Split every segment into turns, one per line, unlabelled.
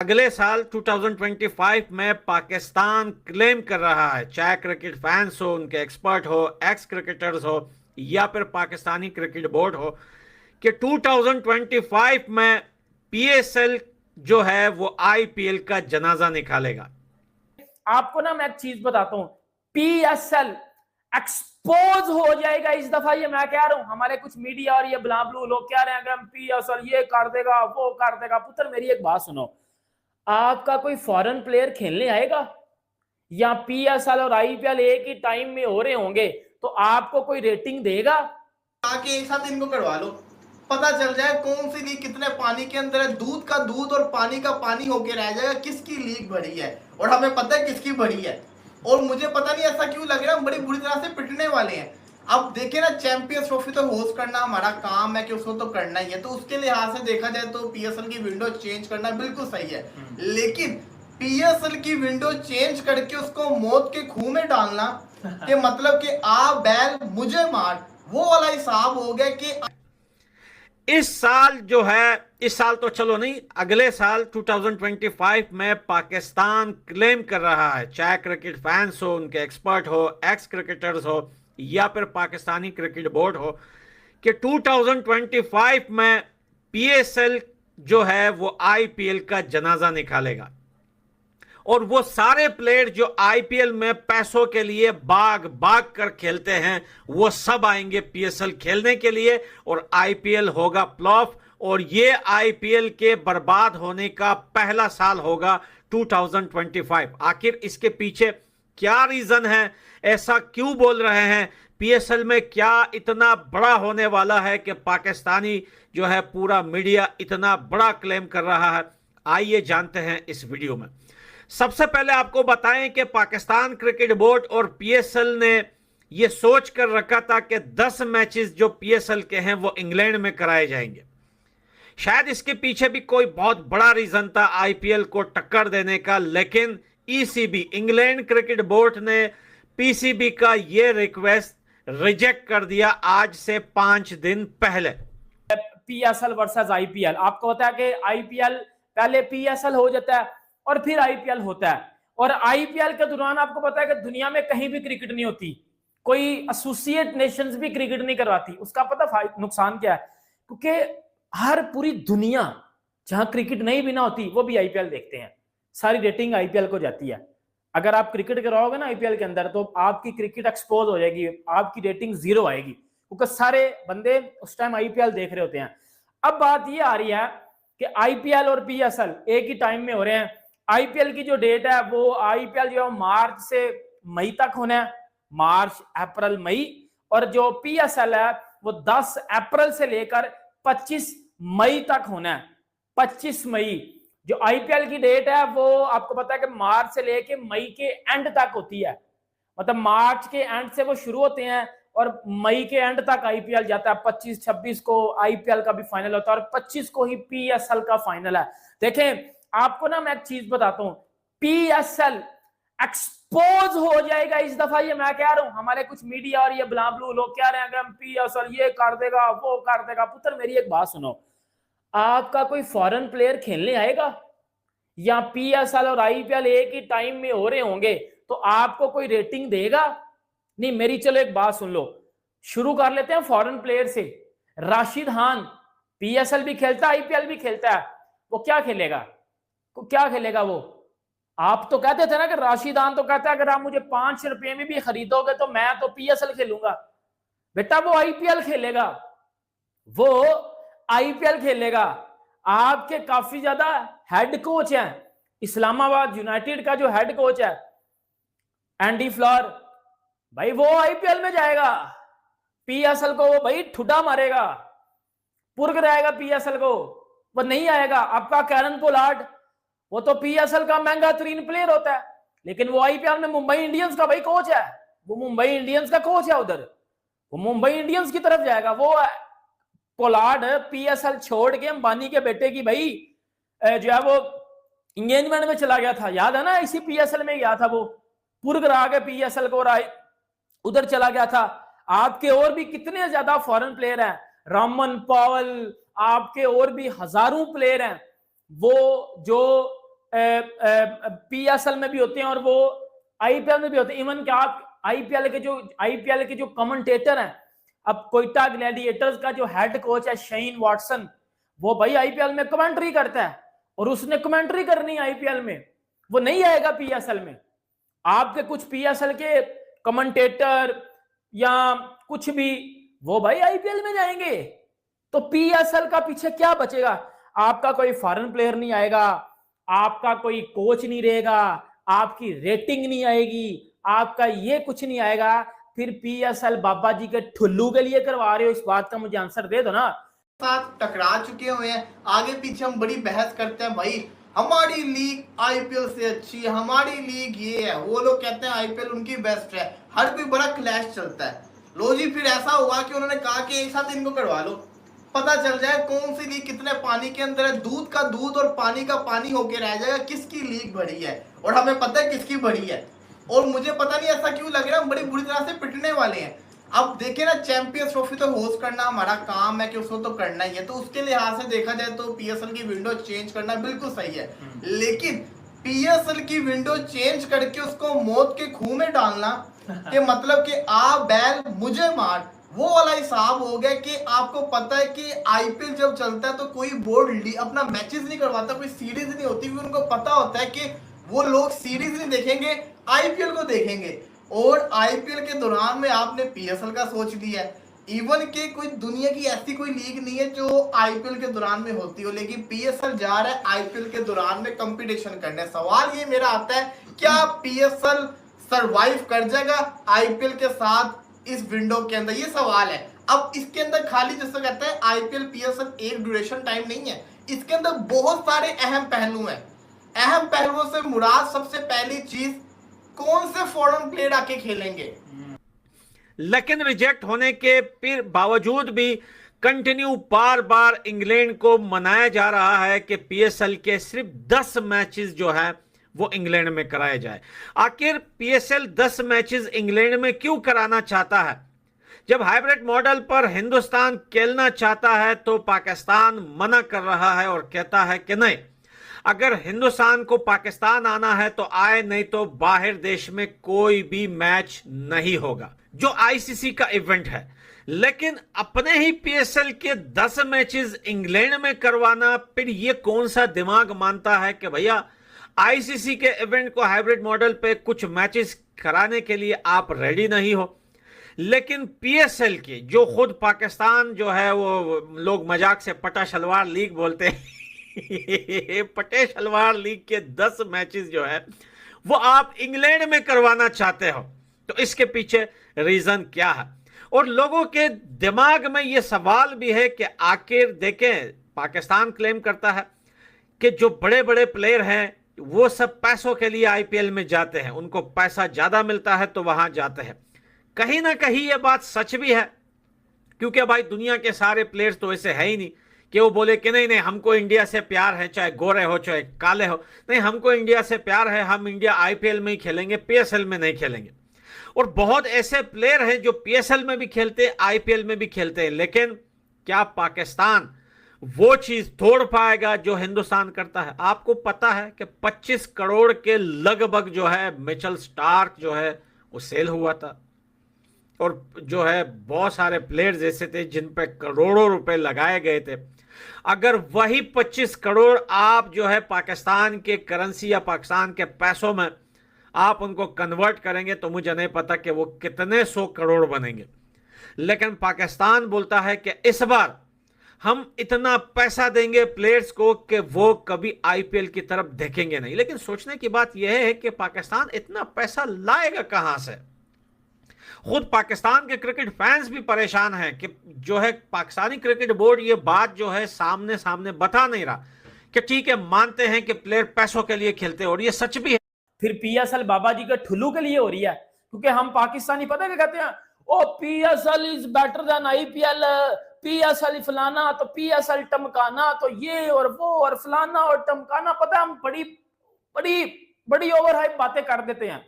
अगले साल 2025 में पाकिस्तान क्लेम कर रहा है, चाहे क्रिकेट फैंस हो, उनके एक्सपर्ट हो, एक्स क्रिकेटर्स हो या फिर पाकिस्तानी क्रिकेट बोर्ड हो, कि 2025 में पीएसएल जो है वो आईपीएल का जनाजा निकालेगा।
आपको ना मैं एक चीज बताता हूं, पीएसएल एक्सपोज हो जाएगा इस दफा। ये मैं कह रहा हूं, हमारे कुछ मीडिया और ये ब्लाब्लू लोग कह रहे हैं कि हम पीएसएल ये कर देगा वो कर देगा। पुत्र मेरी एक बात सुनो, आपका कोई फॉरेन प्लेयर खेलने आएगा या पीएसएल और आईपीएल एक ही टाइम में हो रहे होंगे तो आपको कोई रेटिंग देगा?
आके एक साथ इनको करवा लो, पता चल जाए कौन सी लीग कितने पानी के अंदर है। दूध का दूध और पानी का पानी होके रह जाएगा किसकी लीग बड़ी है, और हमें पता है किसकी बड़ी है। और मुझे पता नहीं ऐसा क्यों लग रहा है, बड़ी बुरी तरह से पिटने वाले हैं। अब देखिए ना, चैंपियंस ट्रॉफी तो होस्ट करना हमारा काम है कि उसको तो करना ही है, तो उसके लिहाज से देखा जाए तो पीएसएल की विंडो चेंज करना बिल्कुल सही है। लेकिन पीएसएल की विंडो चेंज करके उसको मौत के खूह में डालना कि मतलब कि आ बैल मुझे मार, वो वाला हिसाब हो गया कि
इस साल जो है, इस साल तो चलो नहीं, अगले साल 2025 में पाकिस्तान क्लेम कर रहा है, चाहे क्रिकेट फैंस हो, उनके एक्सपर्ट हो, एक्स क्रिकेटर्स हो या फिर पाकिस्तानी क्रिकेट बोर्ड हो, कि 2025 में पीएसएल जो है वो आईपीएल का जनाजा निकालेगा। और वो सारे प्लेयर जो आईपीएल में पैसों के लिए भाग भाग कर खेलते हैं वो सब आएंगे पीएसएल खेलने के लिए, और आईपीएल होगा प्लॉफ, और ये आईपीएल के बर्बाद होने का पहला साल होगा 2025। आखिर इसके पीछे क्या रीजन है, ऐसा क्यों बोल रहे हैं, पीएसएल में क्या इतना बड़ा होने वाला है कि पाकिस्तानी जो है पूरा मीडिया इतना बड़ा क्लेम कर रहा है? आइए जानते हैं इस वीडियो में। सबसे पहले आपको बताएं कि पाकिस्तान क्रिकेट बोर्ड और पीएसएल ने यह सोच कर रखा था कि 10 मैचेस जो पीएसएल के हैं वो इंग्लैंड में कराए जाएंगे। शायद इसके पीछे भी कोई बहुत बड़ा रीजन था आईपीएल को टक्कर देने का, लेकिन ईसीबी, इंग्लैंड क्रिकेट बोर्ड ने पीसीबी का यह रिक्वेस्ट रिजेक्ट कर दिया आज से 5 दिन पहले।
पीएसएल वर्सेस आईपीएल, आपको पता है कि आईपीएल पहले पीएसएल हो जाता है और फिर आईपीएल होता है, और आईपीएल के दौरान आपको पता है कि दुनिया में कहीं भी क्रिकेट नहीं होती, कोई एसोसिएट नेशंस भी क्रिकेट नहीं करवाती। उसका पता नुकसान क्या है? क्योंकि हर पूरी दुनिया जहां क्रिकेट नहीं भी ना होती वो भी आईपीएल देखते हैं, सारी रेटिंग आईपीएल को जाती है। अगर आप क्रिकेट कराओगे ना आईपीएल के अंदर तो आपकी क्रिकेट एक्सपोज हो जाएगी, आपकी रेटिंग 0 आएगी, क्योंकि सारे बंदे उस टाइम आईपीएल देख रहे होते हैं। अब बात ये आ रही है कि आईपीएल और पीएसएल एक ही टाइम में हो रहे हैं। आईपीएल की जो डेट है वो आईपीएल जो मार्च से मई तक होना है, मार्च अप्रैल मई, और जो पीएसएल है वो 10 अप्रैल से लेकर 25 मई तक होना है। 25 मई जो आईपीएल की डेट है वो आपको पता है कि मार्च से लेकर मई के एंड तक होती है, मतलब मार्च के एंड से वो शुरू होते हैं और मई के एंड तक आईपीएल जाता है। 25-26 को आईपीएल का भी फाइनल होता है और 25 को ही पीएसएल का फाइनल है। देखें, आपको ना मैं एक चीज बताता हूं, पीएसएल एक्सपोज हो जाएगा इस दफा। ये मैं कह रहा हूं, हमारे कुछ मीडिया और ये ब्लाब्लू लोग कह रहे हैं कि हम पीएसएल ये कर देगा वो कर देगा। पुत्र मेरी एक बात सुनो, आपका कोई फॉरेन प्लेयर खेलने आएगा या पीएसएल और आईपीएल एक ही टाइम में हो रहे होंगे तो आपको कोई रेटिंग देगा? नहीं। मेरी चलो एक बात सुन लो, शुरू कर लेते हैं फॉरेन प्लेयर से। राशिद खान पीएसएल भी खेलता है आईपीएल भी खेलता है, वो क्या खेलेगा? क्या खेलेगा वो? आप तो कहते थे ना कि राशिद खान तो कहता है अगर आप मुझे 5 रुपए में भी खरीदोगे तो मैं तो पीएसएल खेलूंगा। बेटा वो आईपीएल खेलेगा, वो आईपीएल खेलेगा। आपके काफी ज्यादा हेड कोच हैं, इस्लामाबाद यूनाइटेड का जो हेड कोच है एंडी फ्लॉर, भाई वो आईपीएल में जाएगा, पीएसएल को वो भाई ठुड्डा मारेगा, पुरग रहेगा पीएसएल को, वो नहीं आएगा। आपका कैरन पोलार्ड वो तो पीएसएल का महंगा तरीन प्लेयर होता है, लेकिन वो आईपीएल में मुंबई इंडियंस का भाई कोच है, वो मुंबई इंडियंस का कोच है, उधर वो मुंबई इंडियंस की तरफ जाएगा। वो पोलार्ड पीएसएल छोड़ के अंबानी के बेटे की भाई जो है वो इंगेजमेंट में चला गया था, याद है ना? इसी पीएसएल में गया था वो, पुरग रहा के पीएसएल को उधर चला गया था। आपके और भी कितने ज्यादा फॉरेन प्लेयर हैं, रामन पावल, आपके और भी हजारों प्लेयर हैं वो जो पीएसएल में भी होते हैं और वो आईपीएल में भी होते हैं। इवन क्या आईपीएल के जो कमेंटेटर हैं, अब कोयटा ग्लैडिएटर्स का जो हेड कोच है शेन वॉटसन, वो भाई आईपीएल में कमेंट्री करता है और उसने कमेंट्री करनी है आईपीएल में, वो नहीं आएगा पीएसएल में। आपके कुछ पीएसएल के कमेंटेटर या कुछ भी वो भाई आईपीएल में जाएंगे, तो पीएसएल का पीछे क्या बचेगा? आपका कोई फॉरेन प्लेयर नहीं आएगा, आपका कोई कोच नहीं रहेगा, आपकी रेटिंग नहीं आएगी, आपका ये कुछ नहीं आएगा। फिर पीएसएल बाबा जी के ठुल्लू के लिए करवा रहे हो, इस बात का मुझे आंसर दे दो ना।
साथ टकरा चुके हुए हैं, आगे पीछे हम बड़ी बहस करते हैं, भाई हमारी लीग आईपीएल से अच्छी है, हमारी लीग ये है, वो लोग कहते हैं आईपीएल उनकी बेस्ट है, हर कोई बड़ा क्लैश चलता है। लो जी, फिर ऐसा हुआ कि उन्होंने कहा कि एक साथ इनको करवा लो, पता चल जाए कौन सी लीग कितने पानी के अंदर है, दूध का दूध और पानी का पानी होके रह जाएगा, किसकी लीग बड़ी है। और हमें पता है किसकी बड़ी है, और मुझे पता नहीं ऐसा क्यों लग रहा है हम बड़ी बुरी तरह से पिटने वाले हैं। अब देखिए ना, चैंपियंस ट्रॉफी तो होस्ट करना हमारा काम है कि उसको तो करना ही है, तो उसके लिहाज से देखा जाए तो पीएसएल की विंडो चेंज करना बिल्कुल सही है। लेकिन पीएसएल की विंडो चेंज करके उसको मौत के खूह में डालना के मतलब कि आ बैल मुझे मार, वो वाला हिसाब हो गया कि आपको पता है कि आईपीएल जब चलता है तो कोई बोर्ड अपना मैचेस नहीं करवाता, कोई सीरीज नहीं होती, उनको पता होता है कि वो लोग सीरीज नहीं देखेंगे, आईपीएल को देखेंगे। और आईपीएल के दौरान में आपने पीएसएल का सोच लिया है। इवन के कोई दुनिया की ऐसी कोई लीग नहीं है जो आईपीएल के दौरान में होती हो, लेकिन पीएसएल जा रहा है आईपीएल के दौरान में कंपटीशन करने। सवाल ये मेरा आता है, क्या पीएसएल सरवाइव कर जाएगा आईपीएल के साथ इस विंडो के अंदर? ये सवाल है। अब इसके अंदर खाली जैसे कहते हैं आईपीएल पीएसएल एक ड्यूरेशन टाइम नहीं है, इसके अंदर बहुत सारे अहम पहलू हैं। अहम पहलुओं से मुराद सबसे पहली चीज, कौन से फॉरेन प्लेयर आके खेलेंगे।
लेकिन रिजेक्ट होने के फिर बावजूद भी कंटिन्यू बार बार इंग्लैंड को मनाया जा रहा है कि पीएसएल के सिर्फ 10 मैचेस जो है वो इंग्लैंड में कराए जाए। आखिर पीएसएल 10 मैचेस इंग्लैंड में क्यों कराना चाहता है? जब हाइब्रिड मॉडल पर हिंदुस्तान खेलना चाहता है तो पाकिस्तान मना कर रहा है और कहता है कि नहीं, अगर हिंदुस्तान को पाकिस्तान आना है तो आए, नहीं तो बाहर देश में कोई भी मैच नहीं होगा, जो आईसीसी का इवेंट है। लेकिन अपने ही पीएसएल के 10 मैचेस इंग्लैंड में करवाना, फिर ये कौन सा दिमाग मानता है कि भैया आईसीसी के इवेंट को हाइब्रिड मॉडल पे कुछ मैचेस कराने के लिए आप रेडी नहीं हो। लेकिन पीएसएल की जो खुद पाकिस्तान जो है, वो लोग मजाक से पटा शलवार लीग बोलते हैं पटे शलवार लीग के 10 मैचेस जो है वो आप इंग्लैंड में करवाना चाहते हो, तो इसके पीछे रीजन क्या है? और लोगों के दिमाग में ये सवाल भी है कि आखिर देखें, पाकिस्तान क्लेम करता है कि जो बड़े बड़े प्लेयर हैं वो सब पैसों के लिए आईपीएल में जाते हैं, उनको पैसा ज्यादा मिलता है तो वहां जाते हैं। कहीं ना कहीं ये बात सच भी है, क्योंकि भाई दुनिया के सारे प्लेयर्स तो ऐसे है ही नहीं कि वो बोले कि नहीं नहीं हमको इंडिया से प्यार है, चाहे गोरे हो चाहे काले हो, नहीं हमको इंडिया से प्यार है, हम इंडिया आईपीएल में ही खेलेंगे, पीएसएल में नहीं खेलेंगे। और बहुत ऐसे प्लेयर हैं जो पीएसएल में भी खेलते हैं, आईपीएल में भी खेलते हैं। लेकिन क्या पाकिस्तान वो चीज तोड़ पाएगा जो हिंदुस्तान करता है? आपको पता है कि 25 करोड़ के लगभग जो है मिचेल स्टार्क जो है वो सेल हुआ था, और जो है बहुत सारे प्लेयर्स ऐसे थे जिन पे करोड़ों रुपए लगाए गए थे। अगर वही 25 करोड़ आप जो है पाकिस्तान के करेंसी या पाकिस्तान के पैसों में आप उनको कन्वर्ट करेंगे तो मुझे नहीं पता कि वो कितने 100 करोड़ बनेंगे। लेकिन पाकिस्तान बोलता है कि इस बार हम इतना पैसा देंगे प्लेयर्स को कि वो कभी आईपीएल की तरफ देखेंगे नहीं। लेकिन सोचने की बात यह है कि पाकिस्तान इतना पैसा लाएगा कहां से? खुद पाकिस्तान के क्रिकेट फैंस भी परेशान हैं कि जो है पाकिस्तानी क्रिकेट बोर्ड ये बात जो है सामने सामने बता नहीं रहा कि ठीक है मानते हैं कि प्लेयर पैसों के लिए खेलते हैं, और ये सच भी है।
फिर पीएसएल बाबा जी के ठुल्लू के लिए हो रही है, क्योंकि हम पाकिस्तानी पता क्या कहते हैं, oh PSL is better than IPL, PSL फलाना, तो पीएसएल टमकाना, तो ये और वो और फलाना और टमकाना। पता है हम बड़ी बड़ी बड़ी ओवर हाइप बातें कर देते हैं,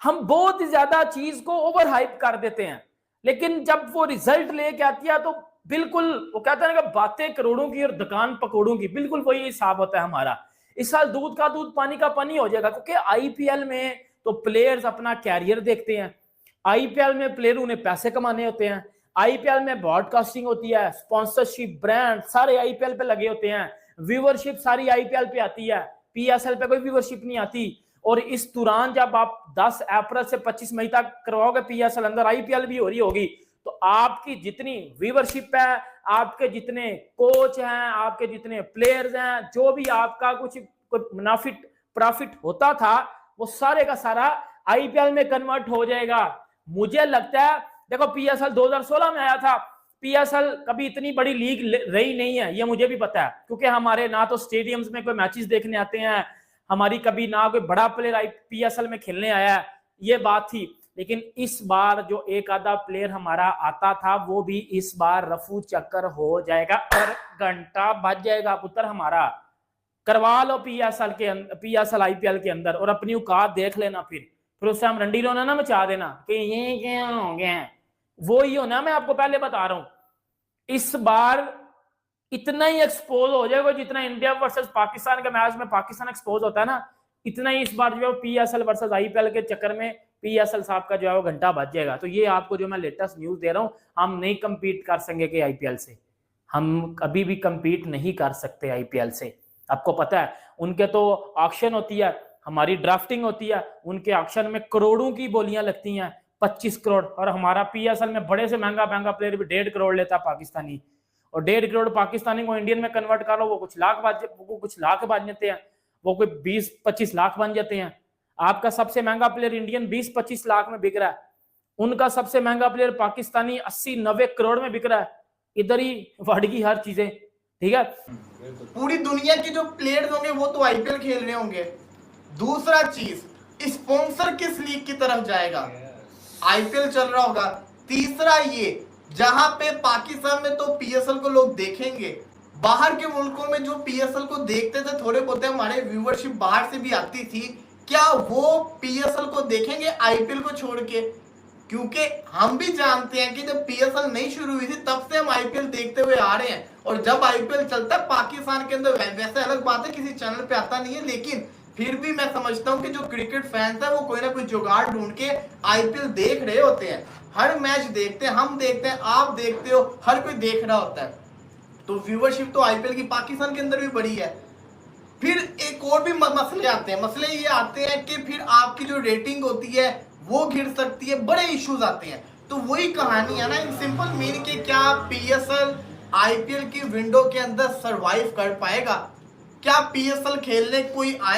हम बहुत ही ज्यादा चीज को ओवर हाइप कर देते हैं, लेकिन जब वो रिजल्ट लेके आती है तो बिल्कुल वो कहते हैं ना कि बातें करोड़ों की और दुकान पकौड़ों की, बिल्कुल वही हिसाब होता है हमारा। इस साल दूध का दूध पानी का पानी हो जाएगा, क्योंकि आईपीएल में तो प्लेयर्स अपना कैरियर देखते हैं, आईपीएल में प्लेयर उन्हें पैसे कमाने होते हैं, आईपीएल में ब्रॉडकास्टिंग होती है, स्पॉन्सरशिप, ब्रांड सारे आईपीएल पे लगे होते हैं, व्यूअरशिप सारी आईपीएल पे आती है, पीएसएल पे कोई व्यूअरशिप नहीं आती। और इस दौरान जब आप 10 अप्रैल से 25 मई तक करवाओगे पीएसएल, अंदर आईपीएल भी हो रही होगी, तो आपकी जितनी व्यूअरशिप है, आपके जितने कोच हैं, आपके जितने प्लेयर्स हैं, जो भी आपका कुछ प्रॉफिट होता था, वो सारे का सारा आईपीएल में कन्वर्ट हो जाएगा। मुझे लगता है, देखो पीएसएल 2016 में आया था, पीएसएल कभी इतनी बड़ी लीग रही नहीं है, ये मुझे भी पता है, क्योंकि हमारे ना तो स्टेडियम्स में कोई मैचेस देखने आते हैं, हमारी कभी ना कोई बड़ा प्लेयर पीएसएल में खेलने आया है, ये बात थी। लेकिन इस बार जो एक आधा प्लेयर हमारा आता था, वो भी इस बार रफू चक्कर हो जाएगा और घंटा बज जाएगा पुत्र हमारा। करवा लो पीएसएल आईपीएल के अंदर और अपनी औकात देख लेना, फिर उससे हम रंडी रोना ना मचा देना कि ये क्या हो गया, वो ही होना। मैं आपको पहले बता रहा हूं, इस बार इतना ही एक्सपोज हो जाएगा जितना इंडिया वर्सेस पाकिस्तान के मैच में पाकिस्तान एक्सपोज होता है ना, इतना ही इस बार जो है पीएसएल वर्सेस आईपीएल के चक्कर में पीएसएल साहब का जो है वो घंटा बज जाएगा। तो ये आपको जो मैं लेटेस्ट न्यूज दे रहा हूं, हम नहीं कंपीट कर सकेंगे आईपीएल से, हम कभी भी कंपीट नहीं कर सकते आईपीएल से। आपको पता है उनके तो ऑक्शन होती है, हमारी ड्राफ्टिंग होती है, उनके ऑक्शन में करोड़ों की बोलियां लगती हैं, 25 करोड़, और हमारा पीएसएल में बड़े से महंगा प्लेयर भी 1.5 करोड़ लेता है पाकिस्तानी, और 1.5 करोड़ पाकिस्तानी को इंडियन में कन्वर्ट कर लो, वो कुछ लाख बन जाते हैं, वो कोई 20-25 लाख बन जाते हैं। आपका सबसे महंगा प्लेयर इंडियन 20-25 लाख में बिक रहा है, उनका सबसे महंगा प्लेयर पाकिस्तानी 80-90 करोड़ में बिक रहा है। इधर ही बढ़ गई हर चीजें, ठीक है।
पूरी दुनिया के जो प्लेयर्स होंगे वो तो आईपीएल खेल रहे होंगे। दूसरा चीज, स्पॉन्सर किस लीग की तरफ जाएगा, आईपीएल चल रहा होगा। तीसरा ये, जहां पे पाकिस्तान में तो पीएसएल को लोग देखेंगे, बाहर के मुल्कों में जो पीएसएल को देखते थे, थोड़े बहुत हमारे व्यूअरशिप बाहर से भी आती थी, क्या वो पीएसएल को देखेंगे आईपीएल को छोड़ के? क्योंकि हम भी जानते हैं कि जब पीएसएल नहीं शुरू हुई थी तब से हम आईपीएल देखते हुए आ रहे हैं, और जब आईपीएल चलता है पाकिस्तान के अंदर, वैसे अलग बात है किसी चैनल पे आता नहीं है, लेकिन फिर भी मैं समझता हूं कि जो क्रिकेट फैंस है वो कोई ना कोई जुगाड़ ढूंढ के आईपीएल देख रहे होते हैं। हर मैच देखते हैं, हम देखते हैं, आप देखते हो, हर कोई देख रहा होता है। तो व्यूअरशिप तो आईपीएल की पाकिस्तान के अंदर भी बढ़ी है। फिर एक और भी मसले आते हैं, मसले ये आते हैं कि फिर आपकी जो रेटिंग होती है वो गिर सकती है, बड़े इश्यूज आते हैं। तो वही कहानी है ना, इन सिंपल मीनिंग कि क्या पीएसएल आईपीएल की विंडो के अंदर सरवाइव कर पाएगा, क्या पीएसएल खेलने कोई आए